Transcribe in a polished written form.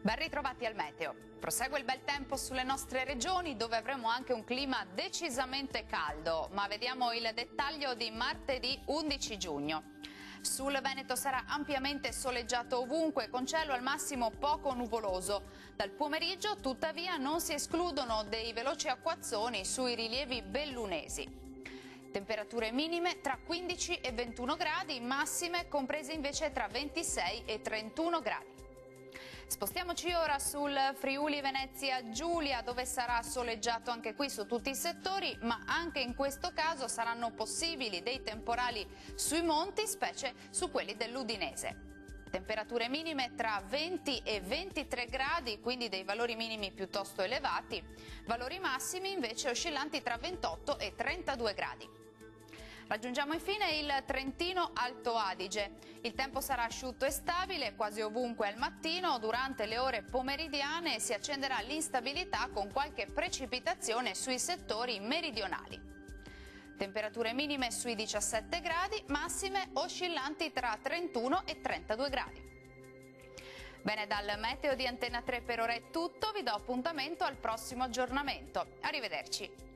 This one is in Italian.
Ben ritrovati al meteo. Prosegue il bel tempo sulle nostre regioni dove avremo anche un clima decisamente caldo, ma vediamo il dettaglio di martedì 11 giugno. Sul Veneto sarà ampiamente soleggiato ovunque, con cielo al massimo poco nuvoloso. Dal pomeriggio, tuttavia, non si escludono dei veloci acquazzoni sui rilievi bellunesi. Temperature minime tra 15 e 21 gradi, massime comprese invece tra 26 e 31 gradi. Spostiamoci ora sul Friuli Venezia Giulia, dove sarà soleggiato anche qui su tutti i settori, ma anche in questo caso saranno possibili dei temporali sui monti, specie su quelli dell'Udinese. Temperature minime tra 20 e 23 gradi, quindi dei valori minimi piuttosto elevati, valori massimi invece oscillanti tra 28 e 32 gradi. Raggiungiamo infine il Trentino Alto Adige. Il tempo sarà asciutto e stabile quasi ovunque al mattino. Durante le ore pomeridiane si accenderà l'instabilità con qualche precipitazione sui settori meridionali. Temperature minime sui 17 gradi, massime oscillanti tra 31 e 32 gradi. Bene, dal meteo di Antena 3 per ora è tutto. Vi do appuntamento al prossimo aggiornamento. Arrivederci.